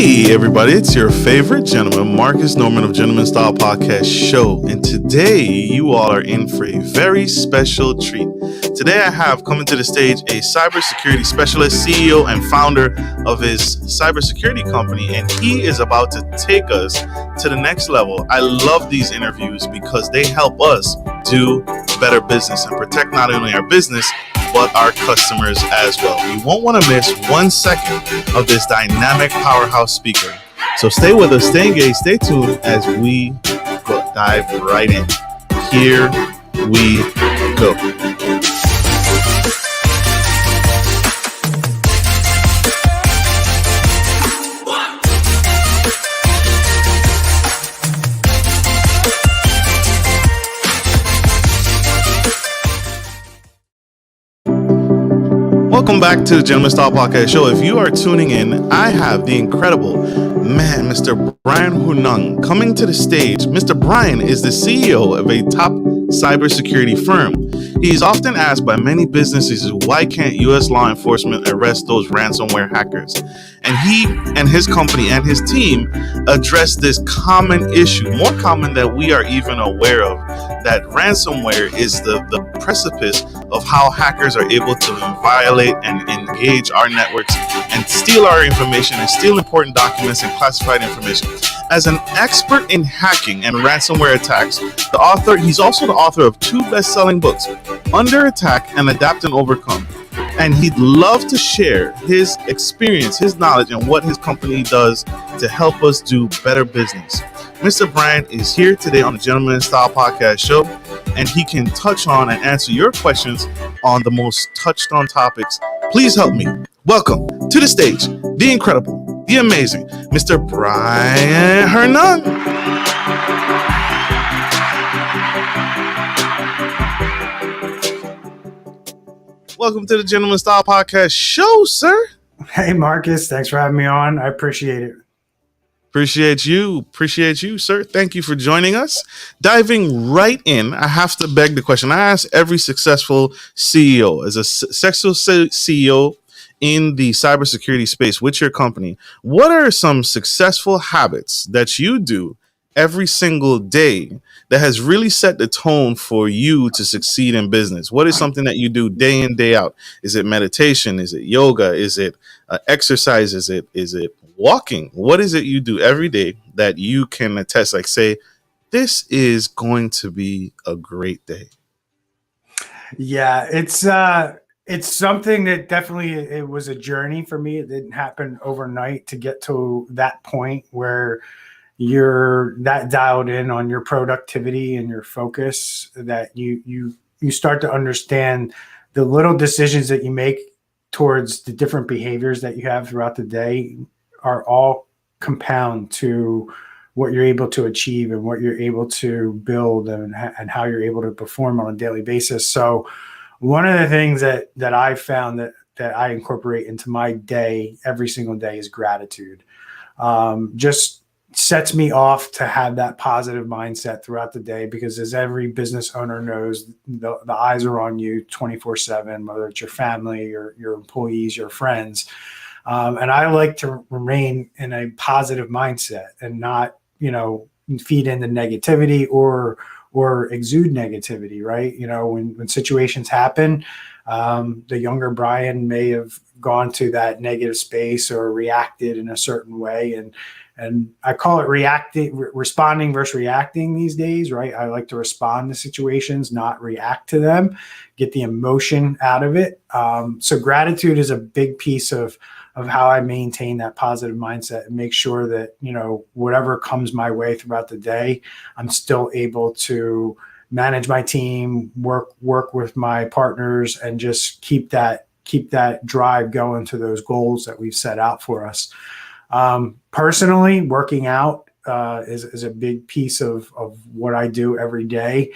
Hey everybody, it's your favorite gentleman, Marcus Norman of Gentleman Style Podcast Show. And today you all are in for a very special treat. Today I have coming to the stage a cybersecurity specialist, CEO and founder of his cybersecurity company, and he is about to take us to the next level. I love these interviews because they help us do better business and protect not only our business, but our customers as well. You won't want to miss 1 second of this dynamic powerhouse speaker. So stay with us, stay engaged, stay tuned as we dive right in. Here we go. Welcome back to the Gentleman Style Podcast Show. If you are tuning in, I have the incredible Mr. Bryan Hornung coming to the stage. Mr. Bryan is the CEO of a top cybersecurity firm. He's often asked by many businesses, why can't U.S. law enforcement arrest those ransomware hackers? And he and his company and his team address this common issue, more common than we are even aware of, that ransomware is the precipice of how hackers are able to violate and engage our networks and steal our information and steal important documents and classified information. As an expert in hacking and ransomware attacks, he's also the author of 2 best-selling books, Under Attack and Adapt and Overcome. And he'd love to share his experience, his knowledge, and what his company does to help us do better business. Mr. Bryan is here today on the Gentleman Style Podcast Show, and he can touch on and answer your questions on the most touched on topics. Please help me welcome to the stage the incredible, the amazing Mr. Bryan Hornung. Welcome to the Gentleman Style Podcast Show, sir. Hey, Marcus. Thanks for having me on. I appreciate it. Appreciate you, sir. Thank you for joining us. Diving right in, I have to beg the question. I ask every successful CEO, as a successful CEO in the cybersecurity space with your company, what are some successful habits that you do every single day that has really set the tone for you to succeed in business? What is something that you do day in, day out? Is it meditation? Is it yoga? Is it exercise? Is it walking? What is it you do every day that you can attest, like say, this is going to be a great day? Yeah, it's something that definitely, it was a journey for me. It didn't happen overnight to get to that point where you're that dialed in on your productivity and your focus that you start to understand the little decisions that you make towards the different behaviors that you have throughout the day are all compound to what you're able to achieve and what you're able to build and how you're able to perform on a daily basis. So one of the things that I found that I incorporate into my day every single day is gratitude. Just sets me off to have that positive mindset throughout the day, because as every business owner knows, the eyes are on you 24/7, whether it's your family, your employees, your friends. And I like to remain in a positive mindset and not, feed into negativity or exude negativity, right? When situations happen, the younger Bryan may have gone to that negative space or reacted in a certain way. And I call it responding versus reacting these days, right? I like to respond to situations, not react to them, get the emotion out of it. So gratitude is a big piece of how I maintain that positive mindset and make sure that, whatever comes my way throughout the day, I'm still able to manage my team, work with my partners, and just keep that drive going to those goals that we've set out for us. Personally, working out is a big piece of what I do every day.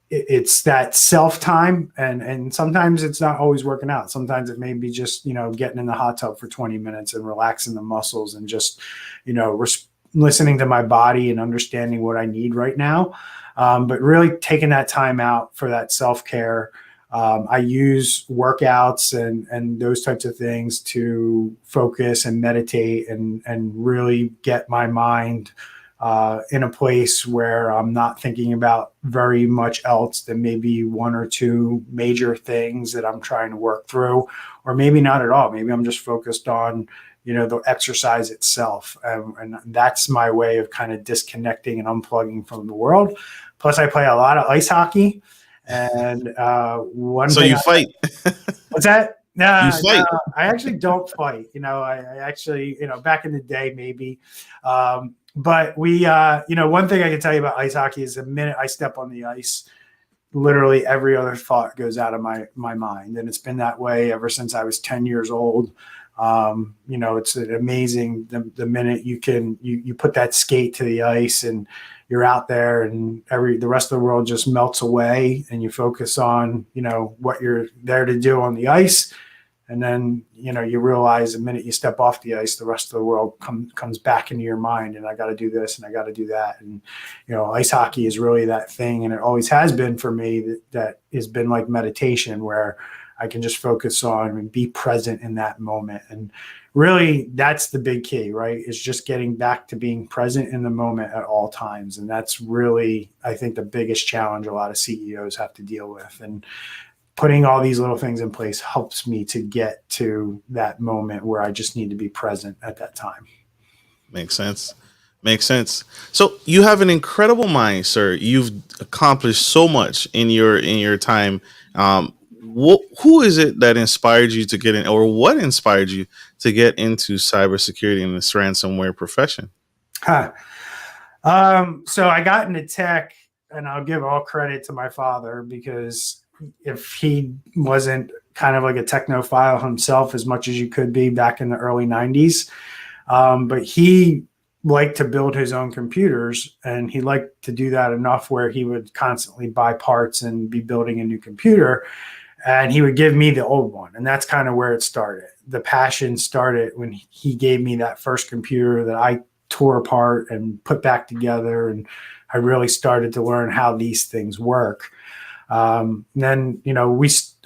It's that self-time, and sometimes it's not always working out. Sometimes it may be just, getting in the hot tub for 20 minutes and relaxing the muscles and just, listening to my body and understanding what I need right now. But really taking that time out for that self-care I use workouts and those types of things to focus and meditate and really get my mind in a place where I'm not thinking about very much else than maybe one or two major things that I'm trying to work through, or maybe not at all. Maybe I'm just focused on, the exercise itself. And that's my way of kind of disconnecting and unplugging from the world. Plus, I play a lot of ice hockey. And So you fight. What's that? No, You fight. no, I actually don't fight. I actually, back in the day, maybe. But we, one thing I can tell you about ice hockey is the minute I step on the ice, literally every other thought goes out of my mind. And it's been that way ever since I was 10 years old. It's amazing the minute you put that skate to the ice and you're out there and the rest of the world just melts away and you focus on, what you're there to do on the ice. And then, you realize the minute you step off the ice, the rest of the world comes back into your mind, and I got to do this and I got to do that. And, ice hockey is really that thing. And it always has been for me that has been like meditation, where I can just focus on and be present in that moment. And really, that's the big key, right? Is just getting back to being present in the moment at all times. And that's really, I think, the biggest challenge a lot of CEOs have to deal with. And putting all these little things in place helps me to get to that moment where I just need to be present at that time. Makes sense. So you have an incredible mind, sir. You've accomplished so much in your time. Who is it that inspired you to get in, or what inspired you to get into cybersecurity and this ransomware profession? So I got into tech, and I'll give all credit to my father, because if he wasn't kind of like a technophile himself as much as you could be back in the early 90s, but he liked to build his own computers, and he liked to do that enough where he would constantly buy parts and be building a new computer, and he would give me the old one. And that's kind of where it started. The passion started when he gave me that first computer that I tore apart and put back together, and I really started to learn how these things work. Then,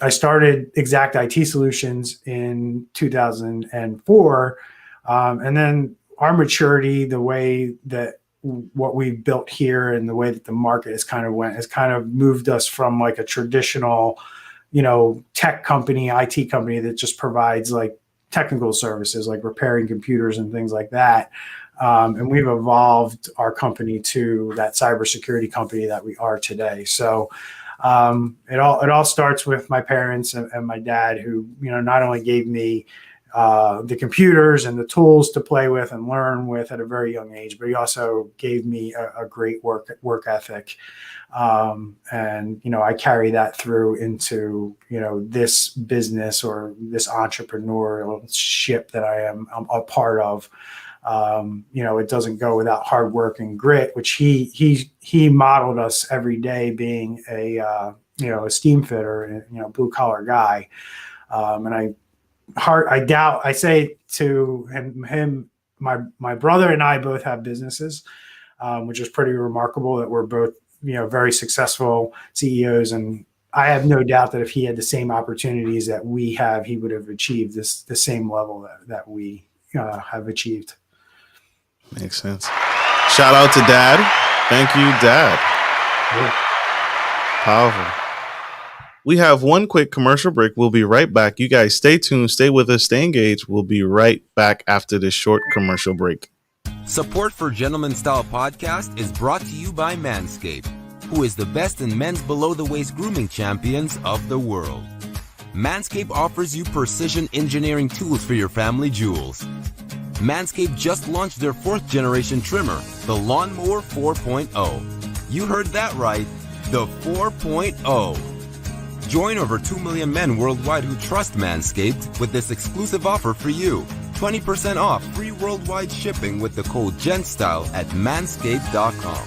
I started Xact IT Solutions in 2004. And then our maturity, the way that what we've built here and the way that the market has kind of moved us from like a traditional, tech company, IT company that just provides like technical services, like repairing computers and things like that. And we've evolved our company to that cybersecurity company that we are today. So, it all starts with my parents and my dad, who, not only gave me the computers and the tools to play with and learn with at a very young age, but he also gave me a great work ethic. And, I carry that through into, this business or this entrepreneurial ship that I'm a part of. It doesn't go without hard work and grit, which he modeled us every day, being a steam fitter and, blue collar guy. And I say to him, my brother and I both have businesses, which is pretty remarkable that we're both, very successful CEOs. And I have no doubt that if he had the same opportunities that we have, he would have achieved the same level that we have achieved. Makes sense. Shout out to Dad. Thank you, Dad. Yeah. Powerful. We have one quick commercial break. We'll be right back. You guys stay tuned, stay with us, stay engaged. We'll be right back after this short commercial break. Support for Gentleman Style Podcast is brought to you by Manscaped, who is the best in men's below-the-waist grooming champions of the world. Manscaped offers you precision engineering tools for your family jewels. Manscaped just launched their 4th generation trimmer, the Lawnmower 4.0. You heard that right, the 4.0. Join over 2 million men worldwide who trust Manscaped with this exclusive offer for you. 20% off free worldwide shipping with the code GENTSTYLE at manscaped.com.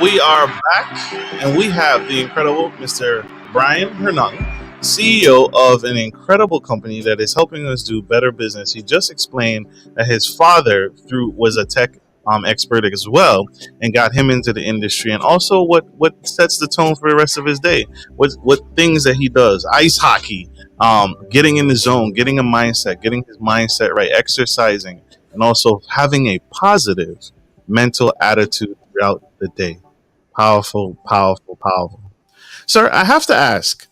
We are back, and we have the incredible Mr. Bryan Hornung, CEO of an incredible company that is helping us do better business. He just explained that his father was a tech expert as well, and got him into the industry, and also what sets the tone for the rest of his day. What things that he does: ice hockey, getting in the zone, getting a mindset, getting his mindset right, exercising, and also having a positive mental attitude throughout the day. Powerful, powerful, powerful. Sir, I have to ask,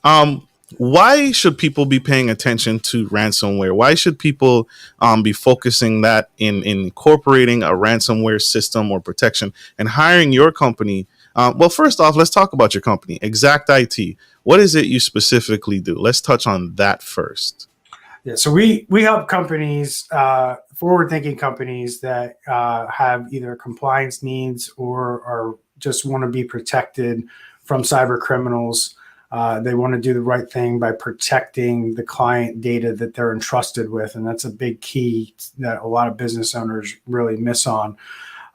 why should people be paying attention to ransomware? Why should people be focusing that in incorporating a ransomware system or protection and hiring your company? Well, first off, let's talk about your company, Xact IT. What is it you specifically do? Let's touch on that first. Yeah, so we help companies, forward-thinking companies that have either compliance needs or just want to be protected from cyber criminals. They want to do the right thing by protecting the client data that they're entrusted with, and that's a big key that a lot of business owners really miss on.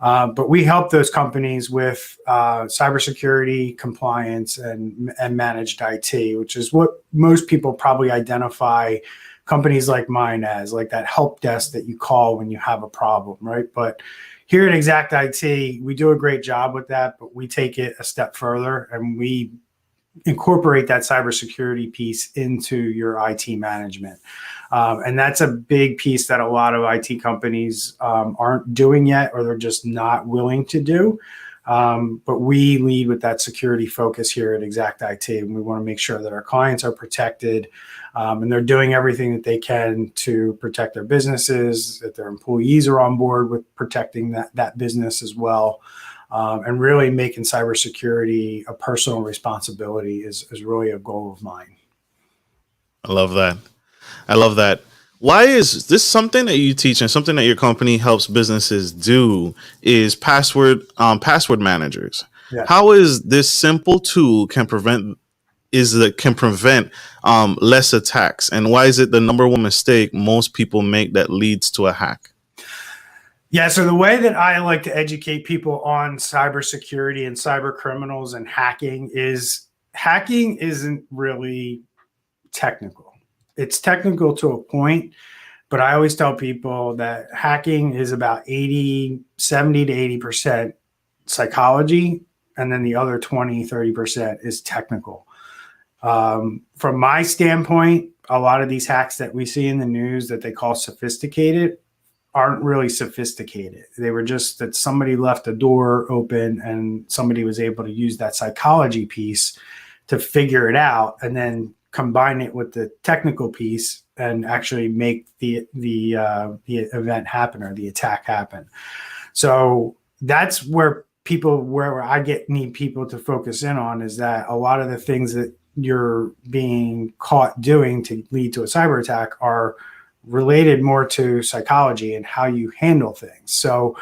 But we help those companies with cybersecurity, compliance, and managed IT, which is what most people probably identify companies like mine as, like that help desk that you call when you have a problem, right? But here at Xact IT, we do a great job with that, but we take it a step further and we incorporate that cybersecurity piece into your IT management. And that's a big piece that a lot of IT companies aren't doing yet, or they're just not willing to do. But we lead with that security focus here at Xact IT, and we want to make sure that our clients are protected, and they're doing everything that they can to protect their businesses, that their employees are on board with protecting that business as well. And really making cybersecurity a personal responsibility is really a goal of mine. I love that. I love that. Why is this something that you teach and something that your company helps businesses do is password managers? Yeah. How is this simple tool can prevent less attacks, and why is it the number one mistake most people make that leads to a hack? Yeah, so the way that I like to educate people on cybersecurity and cyber criminals and hacking isn't really technical. It's technical to a point, but I always tell people that hacking is about 70 to 80% psychology, and then the other 20-30% is technical. From my standpoint, a lot of these hacks that we see in the news that they call sophisticated aren't really sophisticated. They were just that somebody left a door open and somebody was able to use that psychology piece to figure it out and then combine it with the technical piece and actually make the event happen or the attack happen. So that's where I need people to focus in on, is that a lot of the things that you're being caught doing to lead to a cyber attack are related more to psychology and how you handle things. So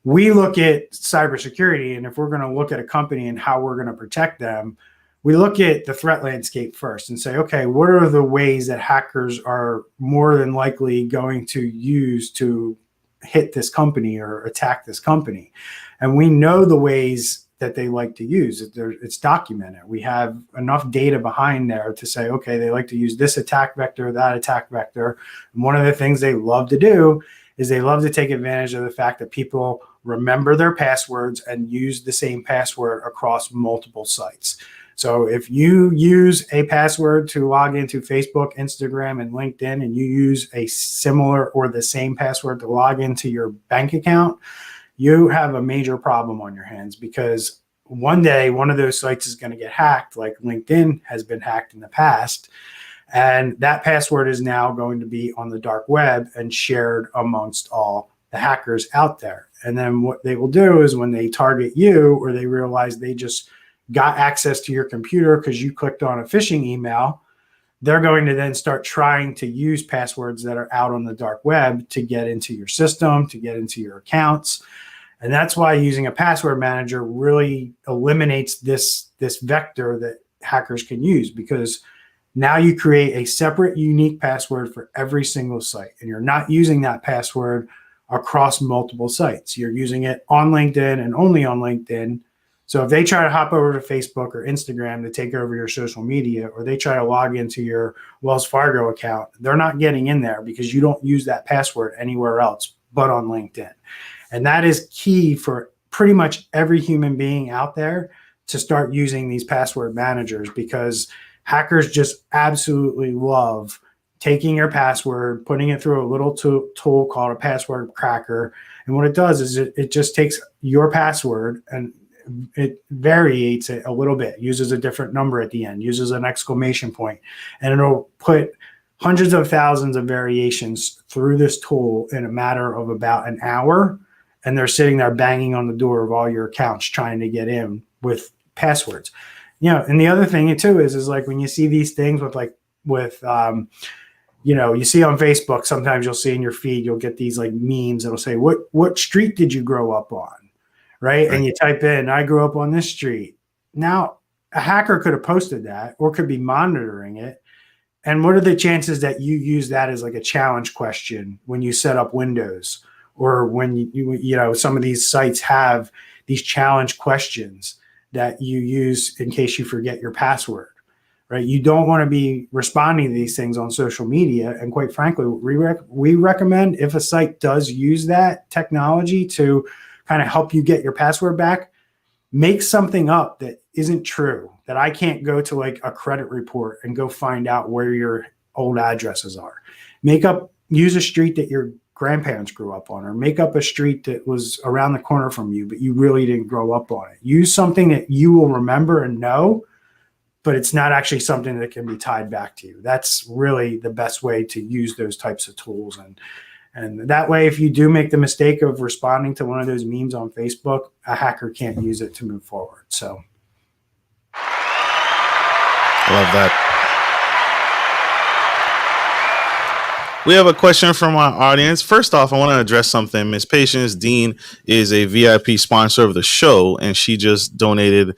we look at cybersecurity, and if we're going to look at a company and how we're going to protect them, we look at the threat landscape first and say, okay, what are the ways that hackers are more than likely going to use to hit this company or attack this company? And we know the ways that they like to use. It's documented. We have enough data behind there to say, okay, they like to use this attack vector, that attack vector. And one of the things they love to do is they love to take advantage of the fact that people remember their passwords and use the same password across multiple sites. So if you use a password to log into Facebook, Instagram, and LinkedIn, and you use a similar or the same password to log into your bank account, you have a major problem on your hands, because one day one of those sites is going to get hacked, like LinkedIn has been hacked in the past. And that password is now going to be on the dark web and shared amongst all the hackers out there. And then what they will do is when they target you, or they realize they just got access to your computer because you clicked on a phishing email, they're going to then start trying to use passwords that are out on the dark web to get into your system, to get into your accounts. And that's why using a password manager really eliminates this vector that hackers can use, because now you create a separate, unique password for every single site. And you're not using that password across multiple sites. You're using it on LinkedIn and only on LinkedIn. So if they try to hop over to Facebook or Instagram to take over your social media, or they try to log into your Wells Fargo account, they're not getting in there because you don't use that password anywhere else but on LinkedIn. And that is key for pretty much every human being out there to start using these password managers, because hackers just absolutely love taking your password, putting it through a little tool called a password cracker. And what it does is it just takes your password and it variates it a little bit, uses a different number at the end, uses an exclamation point, and it'll put hundreds of thousands of variations through this tool in a matter of about an hour. And they're sitting there banging on the door of all your accounts trying to get in with passwords. And the other thing too is like when you see these things you see on Facebook, sometimes you'll see in your feed, you'll get these like memes that'll say, what street did you grow up on? Right. And you type in, I grew up on this street. Now, a hacker could have posted that or could be monitoring it. And what are the chances that you use that as like a challenge question when you set up Windows, or when you some of these sites have these challenge questions that you use in case you forget your password, right? You don't want to be responding to these things on social media. And quite frankly, we recommend, if a site does use that technology to kind of help you get your password back, make something up that isn't true, that I can't go to like a credit report and go find out where your old addresses are. Use a street that your grandparents grew up on, or make up a street that was around the corner from you, but you really didn't grow up on it. Use something that you will remember and know, but it's not actually something that can be tied back to you. That's really the best way to use those types of tools. And that way, if you do make the mistake of responding to one of those memes on Facebook, a hacker can't use it to move forward. So I love that. We have a question from our audience. First off, I want to address something. Miss Patience Dean is a VIP sponsor of the show, and she just donated.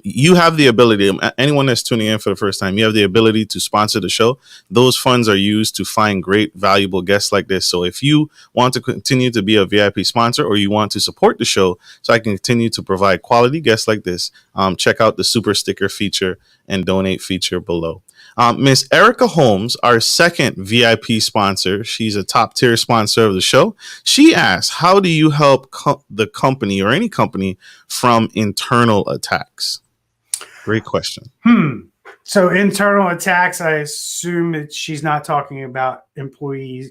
You have the ability, anyone that's tuning in for the first time, you have the ability to sponsor the show. Those funds are used to find great, valuable guests like this. So if you want to continue to be a VIP sponsor, or you want to support the show so I can continue to provide quality guests like this, check out the super sticker feature and donate feature below. Miss Erica Holmes, our second VIP sponsor, she's a top tier sponsor of the show. She asks, how do you help the company or any company from internal attacks? Great question. So internal attacks, I assume that she's not talking about employee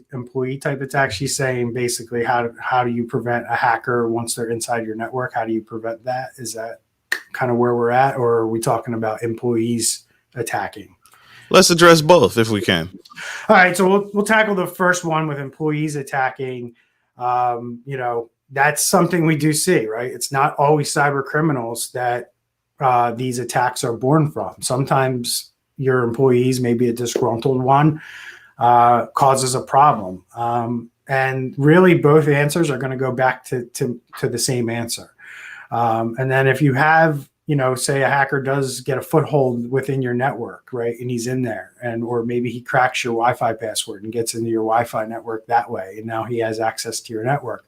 type attacks. She's saying basically how do you prevent a hacker once they're inside your network? How do you prevent that? Is that kind of where we're at, or are we talking about employees attacking? Let's address both if we can. All right, so we'll tackle the first one with employees attacking. That's something we do see, right? It's not always cyber criminals that these attacks are born from. Sometimes your employees, maybe a disgruntled one, causes a problem. And really, both answers are going to go back to the same answer. And then if you have, say a hacker does get a foothold within your network, right? And he's in there, or maybe he cracks your Wi-Fi password and gets into your Wi-Fi network that way. And now he has access to your network.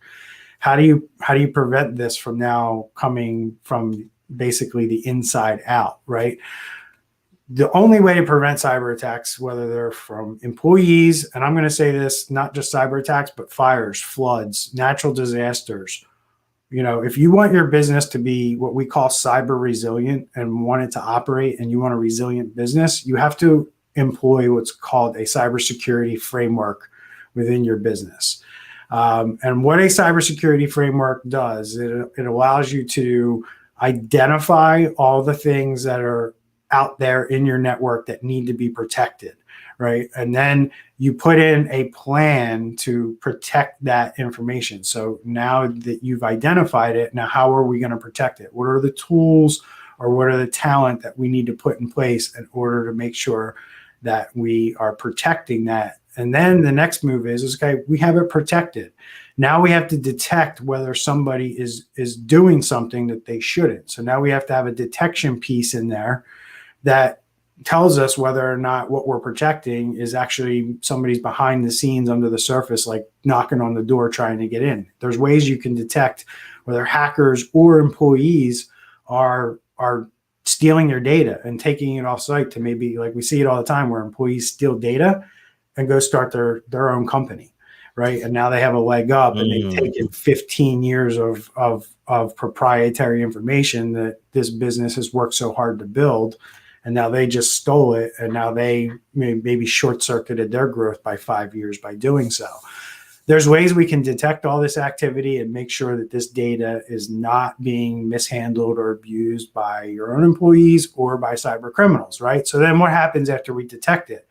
How do you prevent this from now coming from basically the inside out, right? The only way to prevent cyber attacks, whether they're from employees, and I'm going to say this, not just cyber attacks, but fires, floods, natural disasters. If you want your business to be what we call cyber resilient and want it to operate, and you want a resilient business, you have to employ what's called a cybersecurity framework within your business. And what a cybersecurity framework does, it allows you to identify all the things that are out there in your network that need to be protected, right? And then you put in a plan to protect that information. So now that you've identified it, now how are we going to protect it? What are the tools or what are the talent that we need to put in place in order to make sure that we are protecting that? And then the next move is okay, we have it protected. Now we have to detect whether somebody is doing something that they shouldn't. So now we have to have a detection piece in there that tells us whether or not what we're protecting is actually somebody's behind the scenes under the surface, like knocking on the door trying to get in. There's ways you can detect whether hackers or employees are stealing your data and taking it off site to, maybe, like we see it all the time, where employees steal data and go start their own company, right? And now they have a leg up, and they've taken 15 years of proprietary information that this business has worked so hard to build, and now they just stole it, and now they maybe short-circuited their growth by 5 years by doing so. There's ways we can detect all this activity and make sure that this data is not being mishandled or abused by your own employees or by cyber criminals, right? So then what happens after we detect it?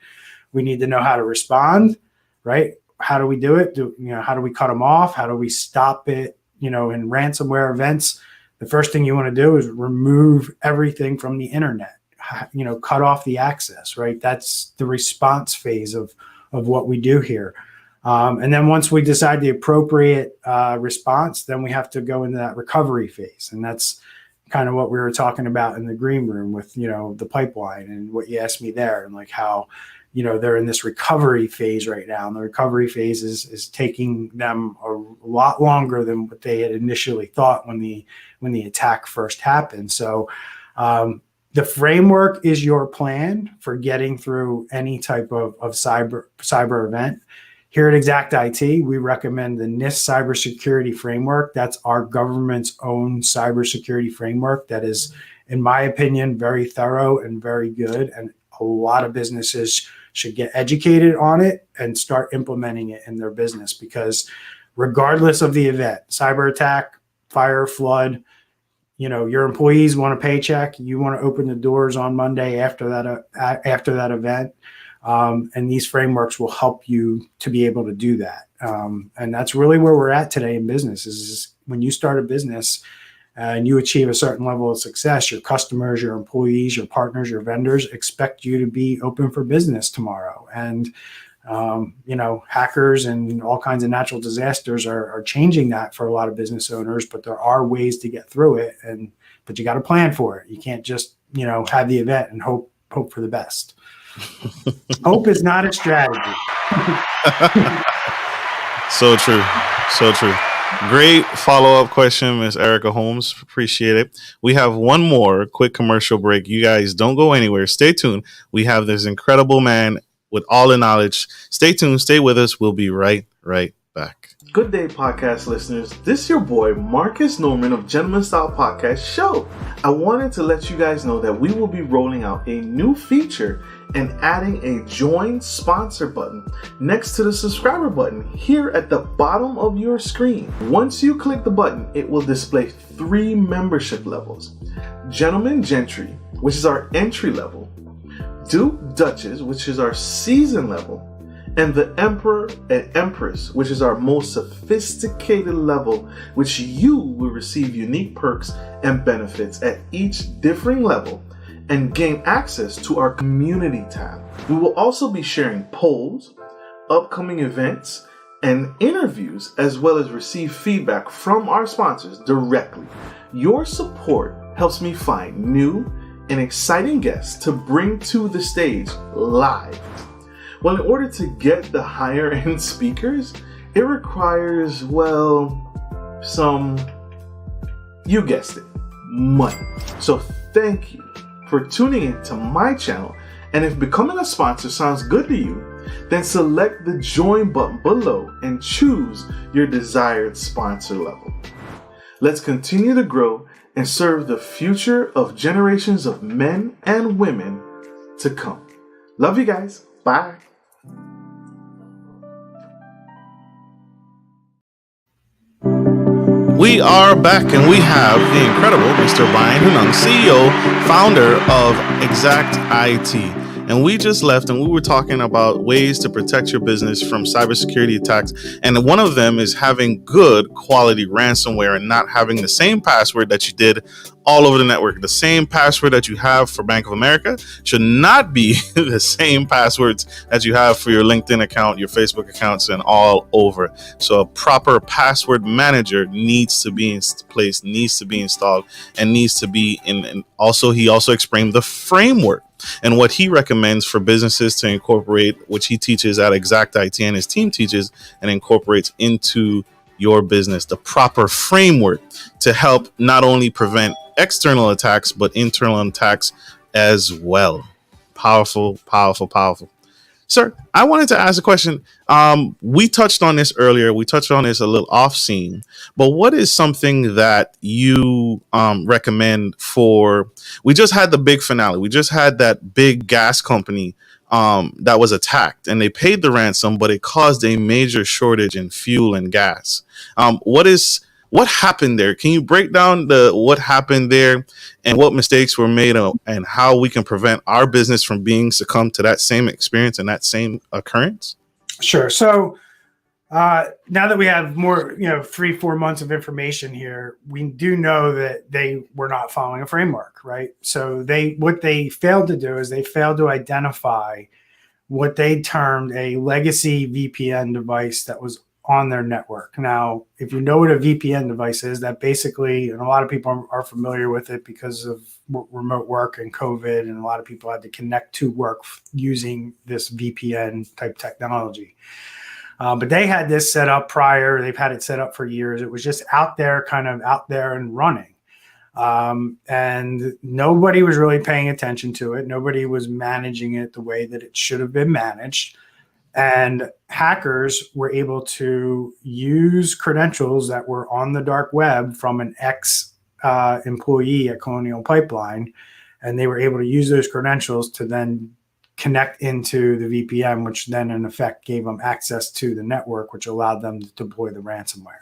We need to know how to respond, right? How do we do it? How do we cut them off? How do we stop it? In ransomware events, the first thing you want to do is remove everything from the internet, cut off the access, right? That's the response phase of what we do here. And then once we decide the appropriate response, then we have to go into that recovery phase. And that's kind of what we were talking about in the green room with, the pipeline and what you asked me there, and like how, they're in this recovery phase right now. And the recovery phase is taking them a lot longer than what they had initially thought when the attack first happened. So the framework is your plan for getting through any type of cyber event. Here at Xact IT, we recommend the NIST cybersecurity framework. That's our government's own cybersecurity framework that is, in my opinion, very thorough and very good. And a lot of businesses should get educated on it and start implementing it in their business, because regardless of the event, cyber attack, fire, flood, your employees want a paycheck. You want to open the doors on Monday after that event. And these frameworks will help you to be able to do that. And that's really where we're at today in business, is when you start a business and you achieve a certain level of success, your customers, your employees, your partners, your vendors expect you to be open for business tomorrow. And, hackers and all kinds of natural disasters are changing that for a lot of business owners, but there are ways to get through it. But you got to plan for it. You can't just, have the event and hope for the best. Hope is not a strategy. So true. So true. Great follow-up question, Ms. Erica Holmes. Appreciate it. We have one more quick commercial break. You guys don't go anywhere. Stay tuned. We have this incredible man with all the knowledge. Stay tuned. Stay with us. We'll be right back. Good day, podcast listeners. This is your boy, Marcus Norman of Gentleman Style Podcast Show. I wanted to let you guys know that we will be rolling out a new feature and adding a join sponsor button next to the subscriber button here at the bottom of your screen. Once you click the button, it will display 3 membership levels: Gentleman Gentry, which is our entry level; Duke Duchess, which is our season level; and the Emperor and Empress, which is our most sophisticated level, which you will receive unique perks and benefits at each differing level and gain access to our community tab. We will also be sharing polls, upcoming events, and interviews, as well as receive feedback from our sponsors directly. Your support helps me find new and exciting guests to bring to the stage live. Well, in order to get the higher end speakers, it requires, you guessed it, money. So thank you for tuning in to my channel. And if becoming a sponsor sounds good to you, then select the join button below and choose your desired sponsor level. Let's continue to grow and serve the future of generations of men and women to come. Love you guys. Bye. We are back, and we have the incredible Mr. Bryan Hornung, CEO, founder of Xact IT. And we just left, and we were talking about ways to protect your business from cybersecurity attacks. And one of them is having good quality ransomware and not having the same password that you did all over the network. The same password that you have for Bank of America should not be the same passwords that you have for your LinkedIn account, your Facebook accounts, and all over. So a proper password manager needs to be in place, needs to be installed, and needs to be in. And also, he also explained the framework and what he recommends for businesses to incorporate, which he teaches at Xact IT and his team teaches and incorporates into your business, the proper framework to help not only prevent external attacks, but internal attacks as well. Powerful, powerful, powerful. Sir, I wanted to ask a question. We touched on this earlier. We touched on this a little off scene, but what is something that you recommend for? We just had the big finale. We just had that big gas company that was attacked, and they paid the ransom, but it caused a major shortage in fuel and gas. What happened there? Can you break down what happened there and what mistakes were made and how we can prevent our business from being succumbed to that same experience and that same occurrence? Sure. So now that we have more, 3-4 months of information here, we do know that they were not following a framework, right? So what they failed to do is they failed to identify what they termed a legacy VPN device that was on their network. Now, if you know what a VPN device is, that basically, and a lot of people are familiar with it because of remote work and COVID, and a lot of people had to connect to work using this VPN type technology. But they had this set up prior. They've had it set up for years. It was just out there and running. And nobody was really paying attention to it. Nobody was managing it the way that it should have been managed. And hackers were able to use credentials that were on the dark web from an ex-employee at Colonial Pipeline. And they were able to use those credentials to then connect into the VPN, which then in effect gave them access to the network, which allowed them to deploy the ransomware.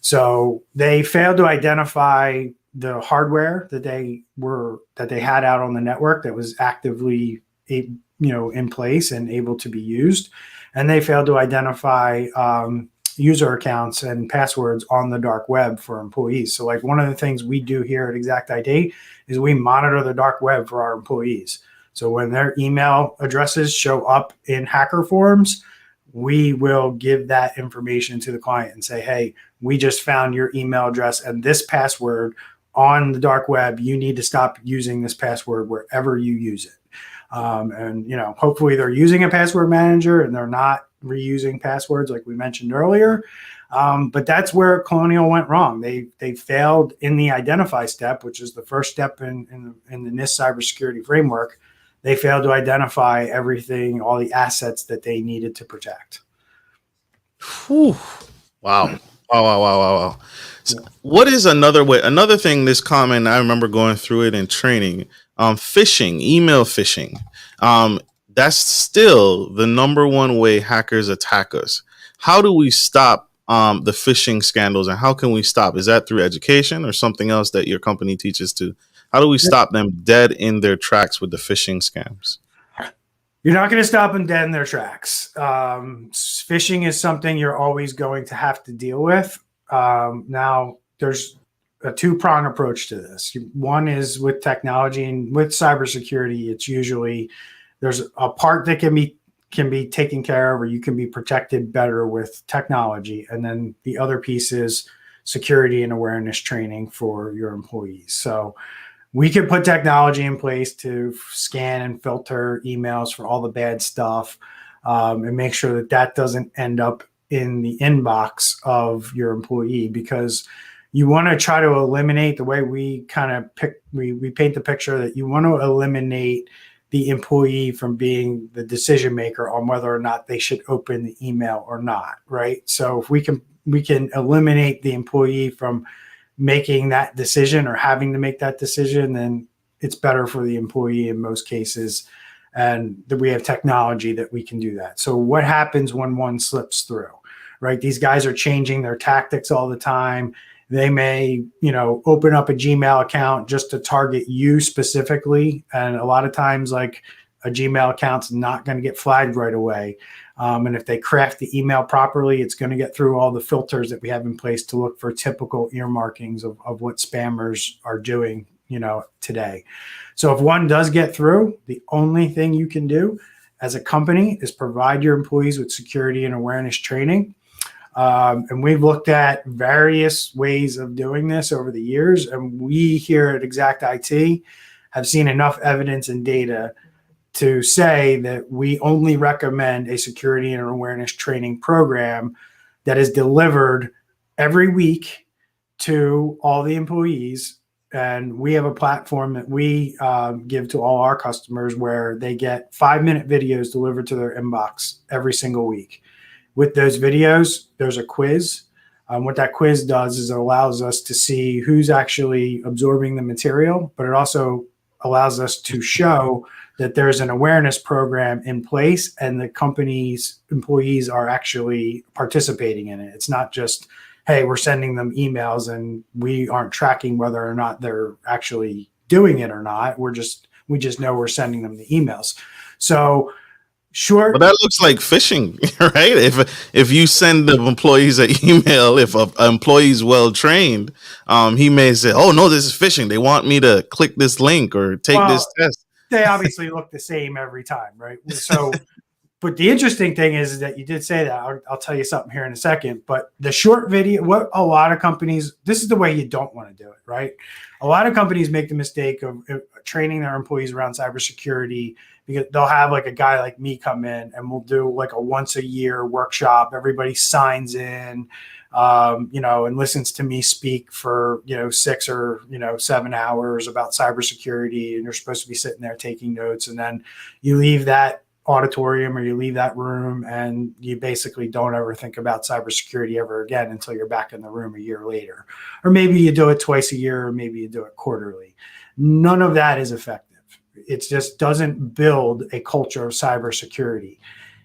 So they failed to identify the hardware that they had out on the network that was actively in place and able to be used. And they failed to identify user accounts and passwords on the dark web for employees. So like one of the things we do here at Xact IT is we monitor the dark web for our employees. So when their email addresses show up in hacker forums, we will give that information to the client and say, hey, we just found your email address and this password on the dark web. You need to stop using this password wherever you use it. And hopefully they're using a password manager and they're not reusing passwords like we mentioned earlier. But that's where Colonial went wrong. They failed in the identify step, which is the first step in the NIST cybersecurity framework. They failed to identify everything, all the assets that they needed to protect. Whew. Wow. Wow. So what is another thing this common, I remember going through it in training, phishing, email phishing. That's still the number one way hackers attack us. How do we stop the phishing scandals, and how can we stop? Is that through education or something else that your company teaches to? How do we stop them dead in their tracks with the phishing scams? You're not going to stop them dead in their tracks. Phishing is something you're always going to have to deal with. Now, there's a two-prong approach to this. One is with technology, and with cybersecurity, it's usually there's a part that can be taken care of, or you can be protected better with technology. And then the other piece is security and awareness training for your employees. So we can put technology in place to scan and filter emails for all the bad stuff, and make sure that doesn't end up in the inbox of your employee, because you want to try to eliminate the way we kind of we paint the picture that you want to eliminate the employee from being the decision maker on whether or not they should open the email or not, right? So if we can eliminate the employee from making that decision or having to make that decision, then it's better for the employee in most cases. And that we have technology that we can do that. So what happens when one slips through, right? These guys are changing their tactics all the time. They may, open up a Gmail account just to target you specifically. And a lot of times, like, a Gmail account's not going to get flagged right away. And if they craft the email properly, it's going to get through all the filters that we have in place to look for typical earmarkings of what spammers are doing, today. So if one does get through, the only thing you can do as a company is provide your employees with security and awareness training. And we've looked at various ways of doing this over the years. And we here at Xact IT have seen enough evidence and data to say that we only recommend a security and awareness training program that is delivered every week to all the employees. And we have a platform that we give to all our customers where they get 5-minute videos delivered to their inbox every single week. With those videos, there's a quiz. What that quiz does is it allows us to see who's actually absorbing the material, but it also allows us to show that there's an awareness program in place and the company's employees are actually participating in it. It's not just, hey, we're sending them emails and we aren't tracking whether or not they're actually doing it or not. We just know we're sending them the emails. So sure. But that looks like phishing, right? If you send the employees an email, if an employee is well trained, he may say, "Oh no, this is phishing. They want me to click this link or take this test." They obviously look the same every time, right? So, but the interesting thing is that you did say that. I'll tell you something here in a second. But the short video, what a lot of companies, this is the way you don't want to do it, right? A lot of companies make the mistake of training their employees around cybersecurity, because they'll have like a guy like me come in and we'll do like a once a year workshop. Everybody signs in, and listens to me speak for, 6 or, 7 hours about cybersecurity. And you're supposed to be sitting there taking notes. And then you leave that auditorium or you leave that room and you basically don't ever think about cybersecurity ever again until you're back in the room a year later. Or maybe you do it twice a year, or maybe you do it quarterly. None of that is effective. It just doesn't build a culture of cybersecurity.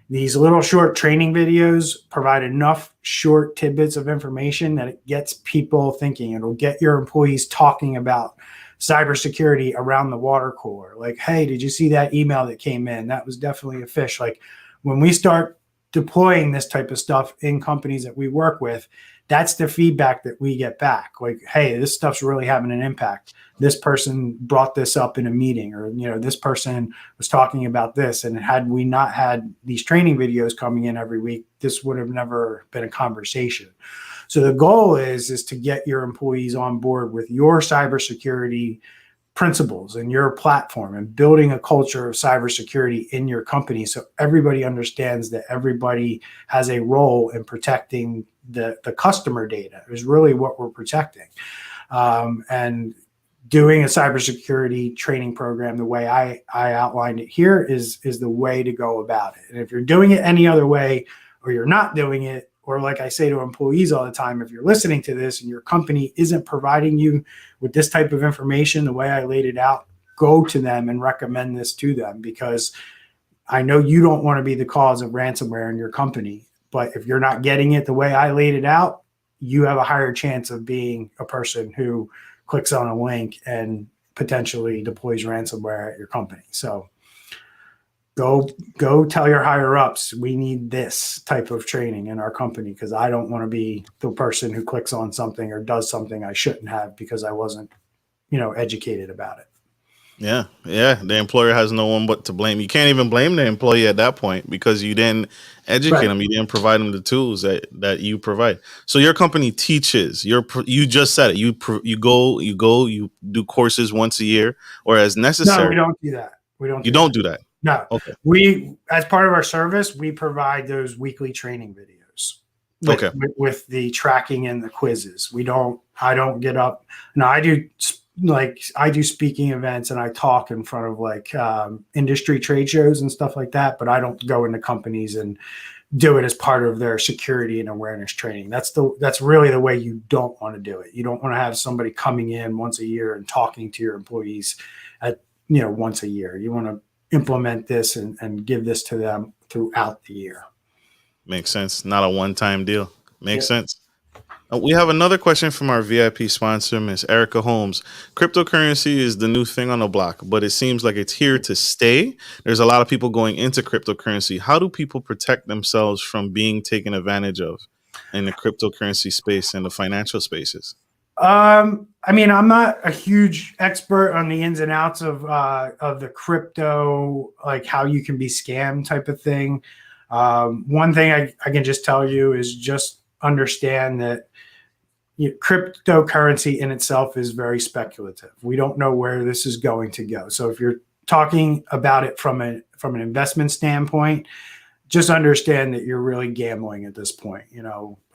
These little short training videos provide enough short tidbits of information that it gets people thinking. It'll get your employees talking about cybersecurity around the water cooler. Like, hey, did you see that email that came in? That was definitely a phish. Like, when we start deploying this type of stuff in companies that we work with, that's the feedback that we get back. Like, hey, this stuff's really having an impact. This person brought this up in a meeting, or, this person was talking about this. And had we not had these training videos coming in every week, this would have never been a conversation. So the goal is to get your employees on board with your cybersecurity principles and your platform, and building a culture of cybersecurity in your company, so everybody understands that everybody has a role in protecting the customer data is really what we're protecting. And doing a cybersecurity training program the way I outlined it here is the way to go about it. And if you're doing it any other way, or you're not doing it, or like I say to employees all the time, if you're listening to this and your company isn't providing you with this type of information the way I laid it out, go to them and recommend this to them, because I know you don't want to be the cause of ransomware in your company. But if you're not getting it the way I laid it out, you have a higher chance of being a person who clicks on a link and potentially deploys ransomware at your company. So go tell your higher ups, we need this type of training in our company, because I don't want to be the person who clicks on something or does something I shouldn't have because I wasn't, educated about it. Yeah. The employer has no one but to blame. You can't even blame the employee at that point, because you didn't educate them. You didn't provide them the tools that you provide. So your company teaches. You just said it. You do courses once a year, or as necessary. No, we don't do that. You don't do that. No. Okay. We, as part of our service, we provide those weekly training videos with the tracking and the quizzes. I don't get up. No, I do speaking events and I talk in front of industry trade shows and stuff like that, but I don't go into companies and do it as part of their security and awareness training. That's really the way you don't want to do it. You don't want to have somebody coming in once a year and talking to your employees once a year. You want to implement this and give this to them throughout the year. Makes sense. Not a one-time deal. Makes sense. We have another question from our VIP sponsor, Miss Erica Holmes. Cryptocurrency is the new thing on the block, but it seems like it's here to stay. There's a lot of people going into cryptocurrency. How do people protect themselves from being taken advantage of in the cryptocurrency space and the financial spaces? I'm not a huge expert on the ins and outs of the crypto, like how you can be scammed type of thing. One thing I can just tell you is just understand that cryptocurrency in itself is very speculative. We don't know where this is going to go. So if you're talking about it from an investment standpoint, just understand that you're really gambling at this point.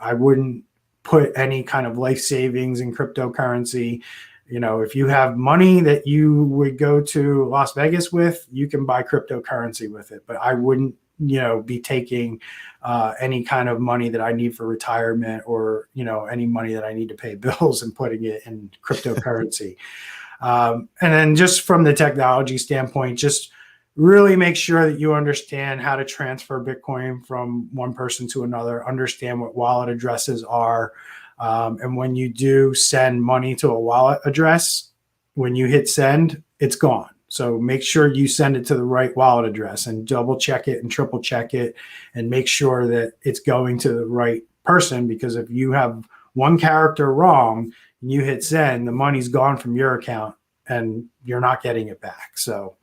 I wouldn't put any kind of life savings in cryptocurrency. If you have money that you would go to Las Vegas with, you can buy cryptocurrency with it. But I wouldn't, be taking any kind of money that I need for retirement or, any money that I need to pay bills and putting it in cryptocurrency. And then just from the technology standpoint, just really make sure that you understand how to transfer Bitcoin from one person to another, understand what wallet addresses are. And when you do send money to a wallet address, when you hit send, it's gone. So make sure you send it to the right wallet address and double check it and triple check it and make sure that it's going to the right person, because if you have one character wrong and you hit send, the money's gone from your account and you're not getting it back. So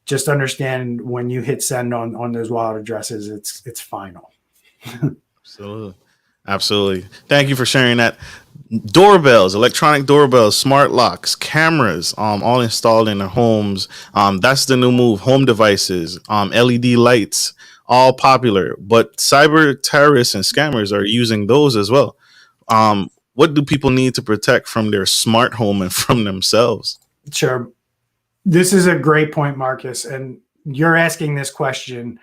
just understand when you hit send on those wallet addresses, it's final. Absolutely. Thank you for sharing that. Doorbells, electronic doorbells, smart locks, cameras, all installed in their homes. That's the new move. Home devices, LED lights, all popular. But cyber terrorists and scammers are using those as well. What do people need to protect from their smart home and from themselves? Sure. This is a great point, Marcus. And you're asking this question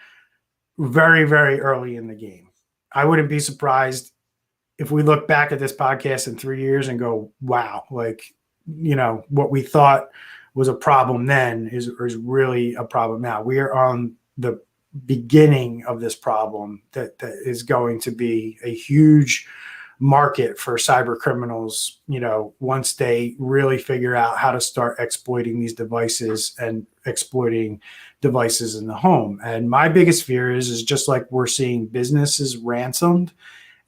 very, very early in the game. I wouldn't be surprised if we look back at this podcast in 3 years and go, wow, what we thought was a problem then is really a problem now. We are on the beginning of this problem that is going to be a huge market for cyber criminals, once they really figure out how to start exploiting these devices and exploiting devices in the home. And my biggest fear is just like we're seeing businesses ransomed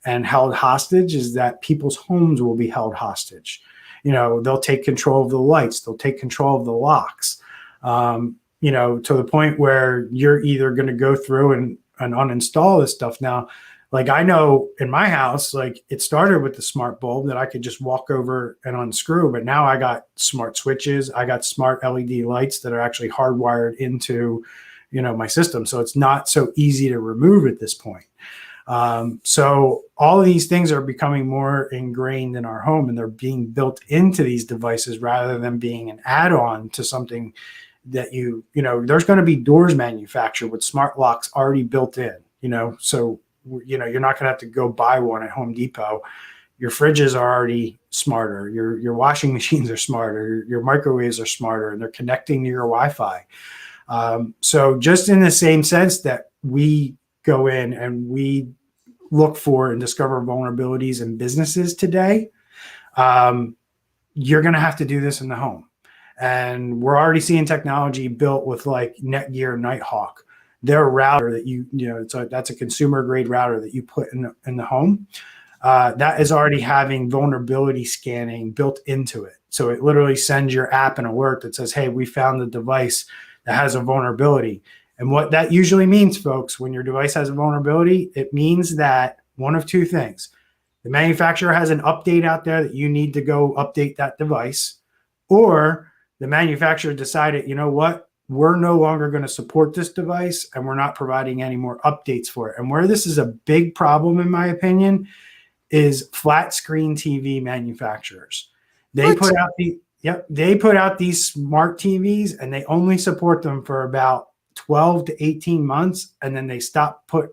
and held hostage, is that people's homes will be held hostage. They'll take control of the lights, they'll take control of the locks, to the point where you're either going to go through and uninstall this stuff. Now, I know in my house, it started with the smart bulb that I could just walk over and unscrew, but now I got smart switches, I got smart LED lights that are actually hardwired into, my system. So it's not so easy to remove at this point. So all of these things are becoming more ingrained in our home, and they're being built into these devices rather than being an add-on to something that there's going to be doors manufactured with smart locks already built in, so you're not going to have to go buy one at Home Depot. Your fridges are already smarter. Your washing machines are smarter. Your microwaves are smarter, and they're connecting to your Wi-Fi. So just in the same sense that we go in and we look for and discover vulnerabilities in businesses today, you're going to have to do this in the home. And we're already seeing technology built with Netgear Nighthawk. Their router that that's a consumer grade router that you put in the home. That is already having vulnerability scanning built into it. So it literally sends your app an alert that says, hey, we found the device that has a vulnerability. And what that usually means, folks, when your device has a vulnerability, it means that one of two things. The manufacturer has an update out there that you need to go update that device, or the manufacturer decided, you know what, we're no longer going to support this device and we're not providing any more updates for it. And where this is a big problem, in my opinion, is flat screen TV manufacturers. They put out these smart TVs and they only support them for about 12 to 18 months, and then they stop updating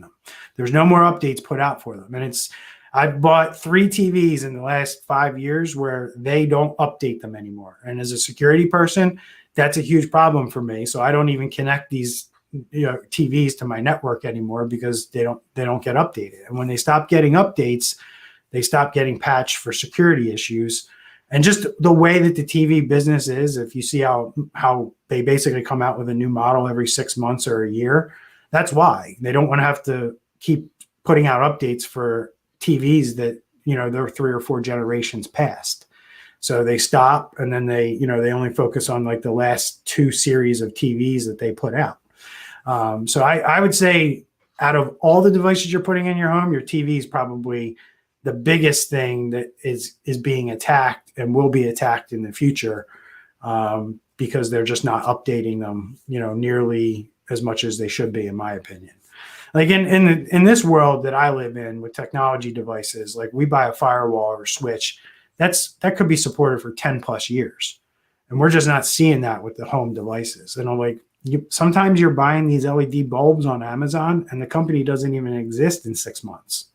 them. There's no more updates put out for them. And I've bought 3 TVs in the last 5 years where they don't update them anymore. And as a security person, that's a huge problem for me. So I don't even connect these TVs to my network anymore because they don't get updated. And when they stop getting updates, they stop getting patched for security issues. And just the way that the TV business is, if you see how they basically come out with a new model every 6 months or a year, that's why. They don't want to have to keep putting out updates for TVs that, they're 3 or 4 generations past. So they stop, and then they only focus on the last 2 series of TVs that they put out. So I would say out of all the devices you're putting in your home, your TV is probably the biggest thing that is being attacked and will be attacked in the future, because they're just not updating them, nearly as much as they should be, in my opinion. Like in this world that I live in with technology devices, like we buy a firewall or a switch, that could be supported for 10 plus years. And we're just not seeing that with the home devices. And I'm like, sometimes you're buying these LED bulbs on Amazon and the company doesn't even exist in 6 months,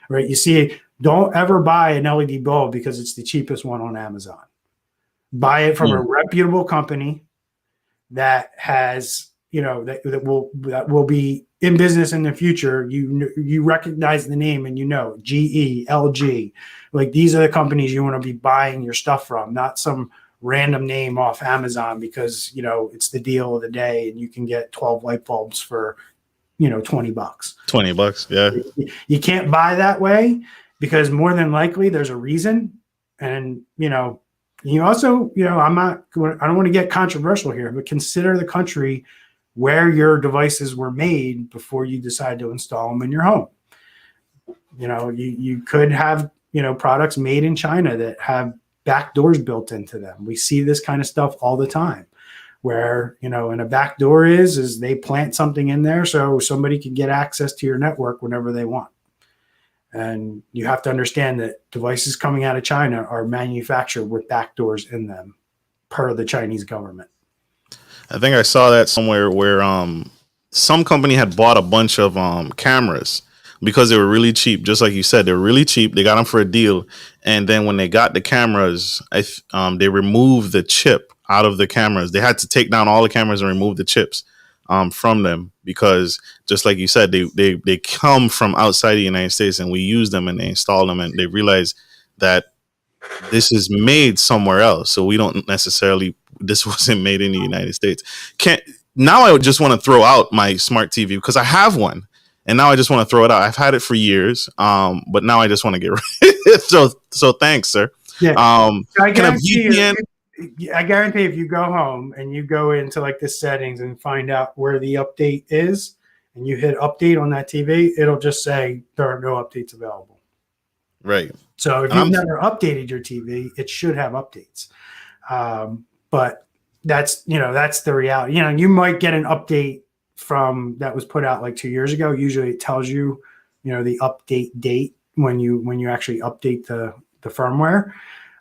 right? You see, don't ever buy an LED bulb because it's the cheapest one on Amazon. Buy it from a reputable company that has, that will be in business in the future. You recognize the name and GE, LG, like these are the companies you want to be buying your stuff from, not some random name off Amazon because it's the deal of the day and you can get 12 light bulbs for $20. $20, yeah. You can't buy that way because more than likely there's a reason. And you also I don't want to get controversial here, but consider the country where your devices were made before you decide to install them in your home. You could have products made in China that have back doors built into them. We see this kind of stuff all the time where, and a back door is they plant something in there so somebody can get access to your network whenever they want. And you have to understand that devices coming out of China are manufactured with back doors in them per the Chinese government. I think I saw that somewhere where some company had bought a bunch of cameras because they were really cheap. Just like you said, they were really cheap. They got them for a deal. And then when they got the cameras, they removed the chip out of the cameras. They had to take down all the cameras and remove the chips from them because, just like you said, they come from outside the United States and we use them and they install them and they realize that this is made somewhere else. So we don't necessarily, this wasn't made in the United States. Now I just want to throw out my smart TV because I have one. And now I just want to throw it out. I've had it for years, but now I just want to get rid of it. So thanks, sir. Yeah. I guarantee VPN? if you go home and you go into like the settings and find out where the update is and you hit update on that TV, it'll just say there are no updates available. Right. So if you've never updated your TV, it should have updates. But that's the reality. You might get an update from that was put out like 2 years ago. Usually it tells you, the update date when you actually update the firmware.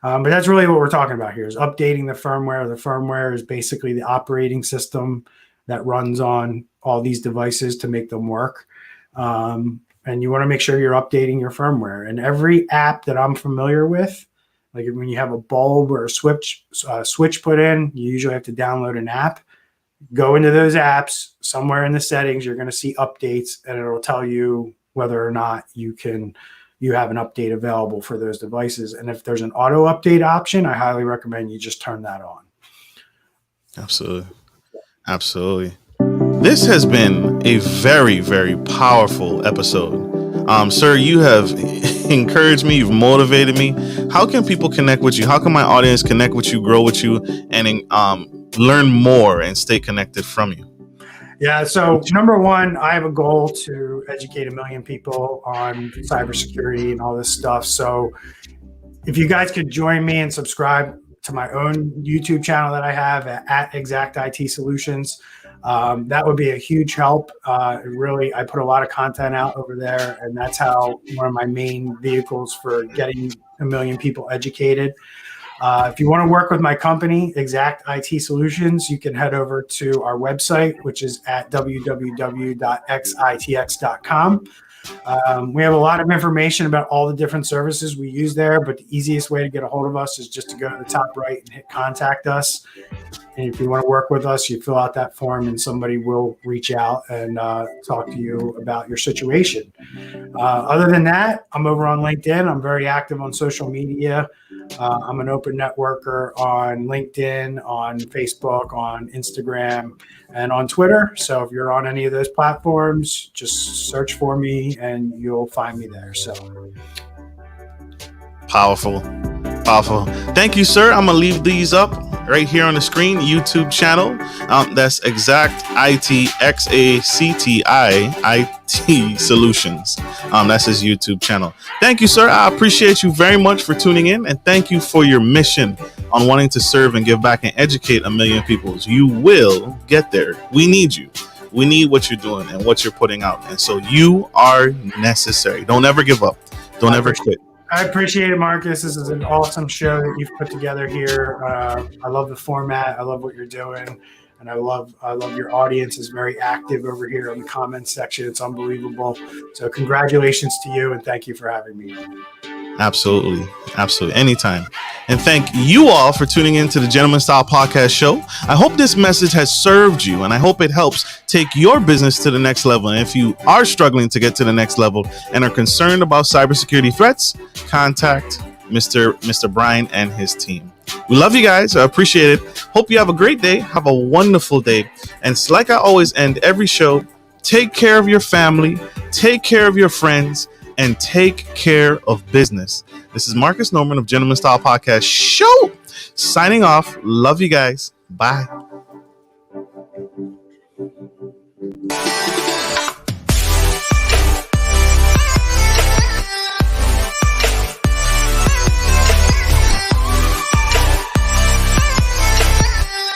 But that's really what we're talking about here is updating the firmware. The firmware is basically the operating system that runs on all these devices to make them work. And you want to make sure you're updating your firmware. And every app that I'm familiar with, like when you have a bulb or a switch put in, you usually have to download an app. Go into those apps, somewhere in the settings, you're going to see updates and it'll tell you whether or not you have an update available for those devices. And if there's an auto update option, I highly recommend you just turn that on. Absolutely. This has been a very, very powerful episode. Sir, you have encouraged me. You've motivated me. How can people connect with you? How can my audience connect with you, grow with you, and learn more and stay connected from you? Yeah. So number one, I have a goal to educate 1 million people on cybersecurity and all this stuff. So if you guys could join me and subscribe to my own YouTube channel that I have at Xact IT Solutions, that would be a huge help. Really, I put a lot of content out over there, and that's how one of my main vehicles for getting 1 million people educated. If you want to work with my company, Xact IT Solutions, you can head over to our website, which is at www.xitx.com. We have a lot of information about all the different services we use there, but the easiest way to get a hold of us is just to go to the top right and hit contact us. And if you want to work with us, you fill out that form and somebody will reach out and talk to you about your situation. Other than that, I'm over on LinkedIn. I'm very active on social media. I'm an open networker on LinkedIn, on Facebook, on Instagram, and on Twitter. So if you're on any of those platforms, just search for me and you'll find me there. So powerful. Thank you, sir. I'm gonna leave these up right here on the screen. YouTube channel. That's Xact IT Xacti IT Solutions. That's his YouTube channel. Thank you, sir. I appreciate you very much for tuning in, and thank you for your mission on wanting to serve and give back and educate 1 million people. You will get there. We need you. We need what you're doing and what you're putting out. And so you are necessary. Don't ever give up. Don't ever quit. I appreciate it, Marcus. This is an awesome show that you've put together here. I love the format. I love what you're doing. And I love your audience is very active over here in the comments section. It's unbelievable. So congratulations to you, and thank you for having me. Absolutely. Absolutely. Anytime. And thank you all for tuning in to the Gentleman Style Podcast Show. I hope this message has served you, and I hope it helps take your business to the next level. And if you are struggling to get to the next level and are concerned about cybersecurity threats, contact Mr. Bryan and his team. We love you guys. I appreciate it. Hope you have a great day. Have a wonderful day. And like I always end every show, take care of your family, take care of your friends, and take care of business. This is Marcus Norman of Gentleman Style Podcast Show, signing off. Love you guys. Bye.